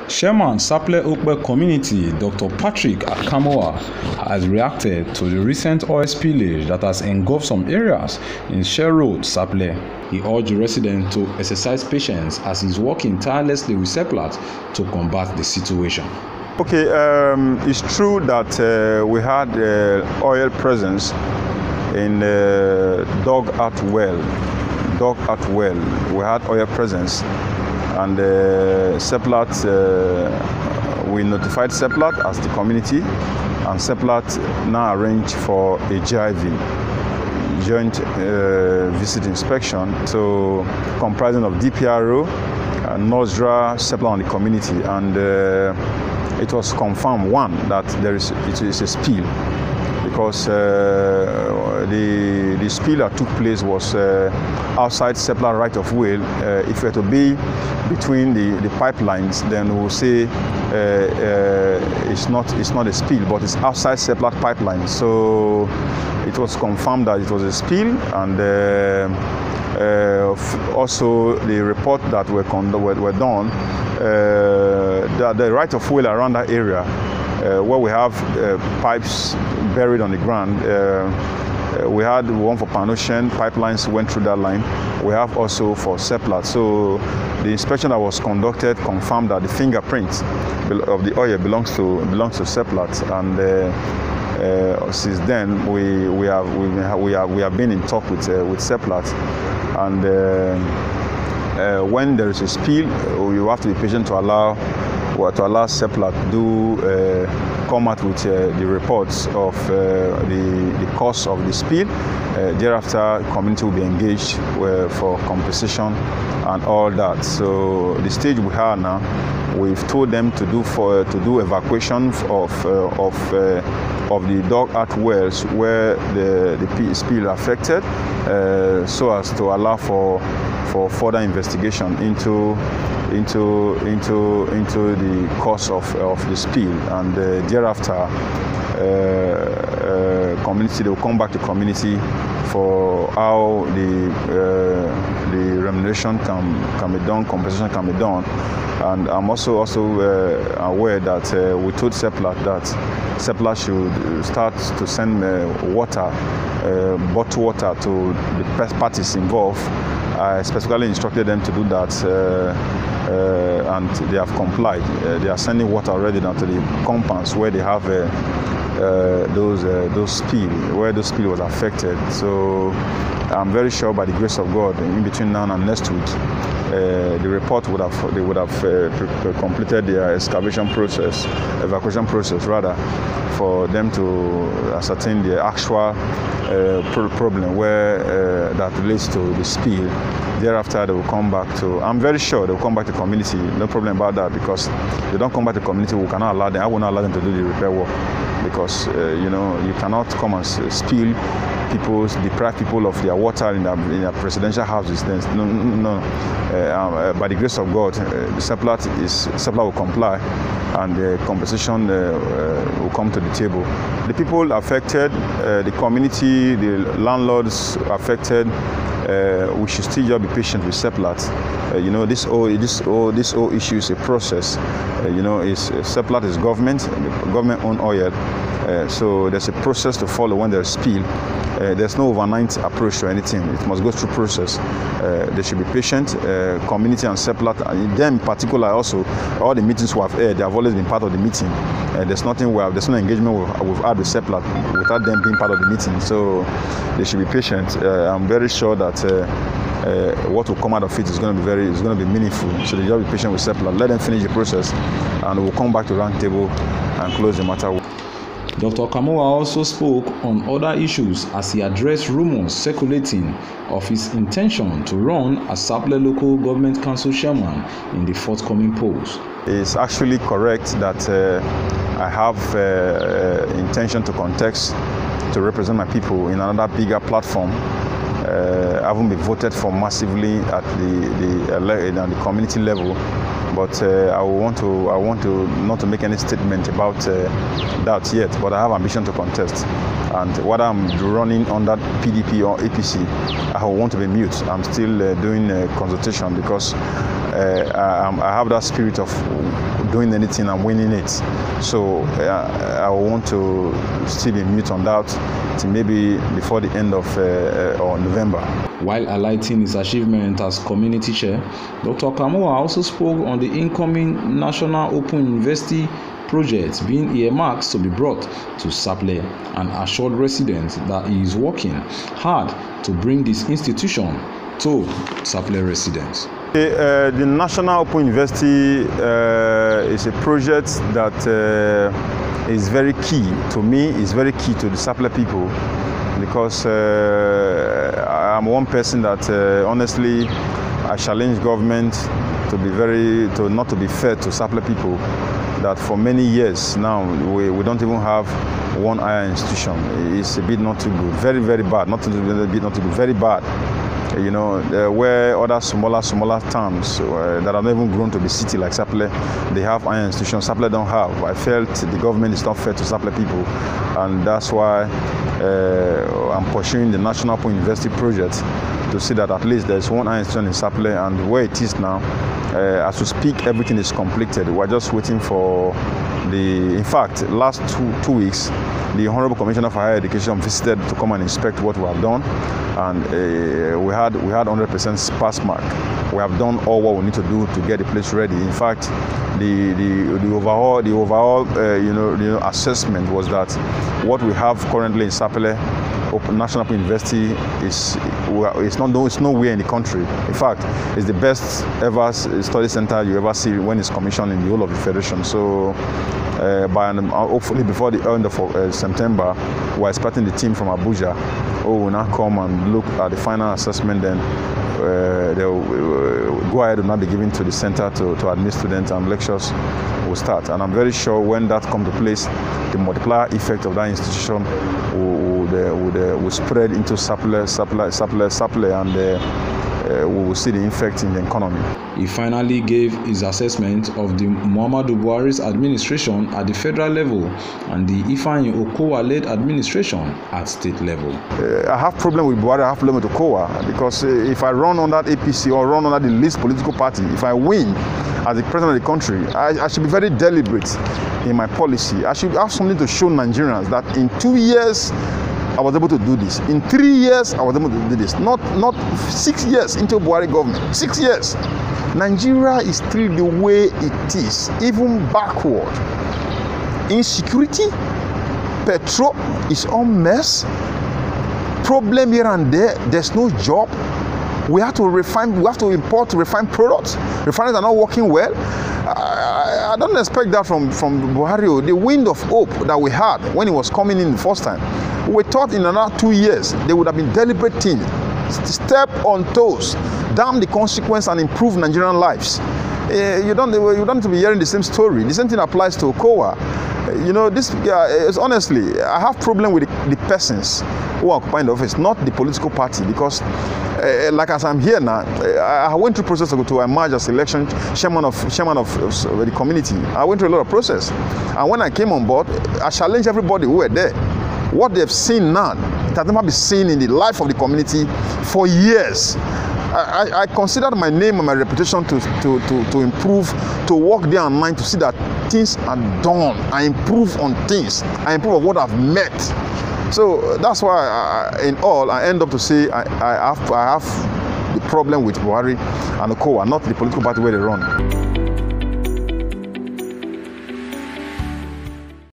Chairman Sapele Okpe Community, Dr. Patrick Akamovba, has reacted to the recent oil spillage that has engulfed some areas in Rero, Sapele. He urged the residents to exercise patience as he's working tirelessly with Seplat to combat the situation. Okay, it's true that we had oil presence in Dog at Well. We had oil presence, and Seplat, we notified Seplat as the community, and Seplat now arranged for a GIV, joint visit inspection, so comprising of DPRO, NOSDRA, Seplat and the community, and it was confirmed, one, that it is a spill, because the spill that took place was outside Seplat right of way. If it were to be between the pipelines, then we'll say it's not a spill, but it's outside Seplat pipeline. So it was confirmed that it was a spill, and also the report that were done, that the right of way around that area, where we have pipes buried on the ground. We had one for Pan-Ocean, pipelines went through that line. We have also for Seplat. So the inspection that was conducted confirmed that the fingerprint of the oil belongs to Seplat, and since then we have been in talk with Seplat, and when there is a spill, you have to be patient to allow Seplat to come out with the reports of the cause of the spill. Thereafter, community will be engaged for compensation and all that. So the stage we are now, we've told them to do evacuation of the Dog at Wells where the spill affected, so as to allow for further investigation into the cause of the spill, and thereafter community, they will come back to community for how the remuneration can be done, compensation can be done. And I'm also aware that we told Seplat that Seplat should start to send water, bottled water, to the parties involved. I specifically instructed them to do that, and they have complied. They are sending water already down to the compounds where they have those spill, where those spill was affected. So I'm very sure, by the grace of God, in between now and next week, the report would have completed their evacuation process rather, for them to ascertain the actual problem where that relates to the spill. Thereafter, they will come back to, I'm very sure they will come back to community, no problem about that, because they don't come back to community, we cannot allow them, I will not allow them to do the repair work, because you cannot come and spill deprive people of their water in their presidential houses. No. By the grace of God, Seplat will comply, and the compensation will come to the table. The people affected, the community, the landlords affected, we should still just be patient with Seplat. This whole issue is a process. Seplat is government-owned oil, so there's a process to follow when there's spill. There's no overnight approach to anything. It must go through process. They should be patient. Community and Seplat, and them in particular, also all the meetings we have had, they have always been part of the meeting. There's no engagement we've had with Seplat without them being part of the meeting. So they should be patient. I'm very sure that what will come out of it is going to be meaningful. So they just be patient with Seplat. Let them finish the process, and we'll come back to round table and close the matter. Dr. Akamovba also spoke on other issues as he addressed rumors circulating of his intention to run as Sapele Local Government Council Chairman in the forthcoming polls. It's actually correct that I have intention to contest to represent my people in another bigger platform. I haven't been voted for massively at the community level, but I want to not to make any statement about that yet. But I have ambition to contest, and whether I'm running under PDP or APC, I want to be mute. I'm still doing a consultation, because I have that spirit of doing anything and winning it. So I want to still be mute on that till maybe before the end of or November. While highlighting his achievement as community chair, Dr. Akamovba also spoke on the incoming National Open University project being earmarked to be brought to Sapele and assured residents that he is working hard to bring this institution to Sapele residents. The National Open University is a project that is very key to me, is very key to the Sapele people, because I'm one person that honestly I challenge government to be not to be fair to Sapele people. That for many years now we don't even have one higher institution. It's a bit not too good, very bad. Not a bit not too good, very bad. You know, where other smaller towns that are not even grown to be city like Sapele, they have higher institutions. Sapele don't have. I felt the government is not fair to Sapele people, and that's why I'm pursuing the National Open University project to see that at least there's one higher institution in Sapele, and where it is now, as we speak, everything is completed. We're just waiting for in fact, last two weeks, the Honorable Commissioner for Higher Education visited to come and inspect what we have done, and we had 100% pass mark. We have done all what we need to do to get the place ready. In fact, the overall assessment was that what we have currently in Sapele National Open University is nowhere in the country. In fact, it's the best ever study center you ever see when it's commissioned in the whole of the Federation. So hopefully before the end of September, we're expecting the team from Abuja who will now come and look at the final assessment. Then they'll go ahead and now be given to the center to admit students, and lectures will start. And I'm very sure when that comes to place, the multiplier effect of that institution will spread into Sapele, and we will see the effect in the economy. He finally gave his assessment of the Muhammadu Buhari's administration at the federal level and the OKOWA-led administration at state level. I have problem with Buhari, I have problem with OKOWA, because if I run on that APC or run on the least political party, if I win as the president of the country, I should be very deliberate in my policy. I should have something to show Nigerians that in 2 years, I was able to do this. In 3 years, I was able to do this. Not 6 years into Buhari government. 6 years. Nigeria is still the way it is, even backward. Insecurity, petrol is all mess. Problem here and there. There's no job. We have to import refined products. Refineries are not working well. I don't expect that from Buhari. The wind of hope that we had when he was coming in the first time, we thought in another 2 years they would have been deliberate things, step on toes, damn the consequence and improve Nigerian lives. You don't need to be hearing the same story. The same thing applies to OKOWA. You know, this is honestly, I have problem with the persons who are occupying the office, not the political party, because like as I'm here now, I went through process to emerge as election chairman of the community. I went through a lot of process, and when I came on board, I challenged everybody who were there. What they've seen now, it has never been seen in the life of the community for years. I considered my name and my reputation to improve, to work day and night to see that things are done. I improve on things. I improve on what I've met. So that's why, in all, I end up to say I have the problem with Buhari and OKOWA, not the political party where they run.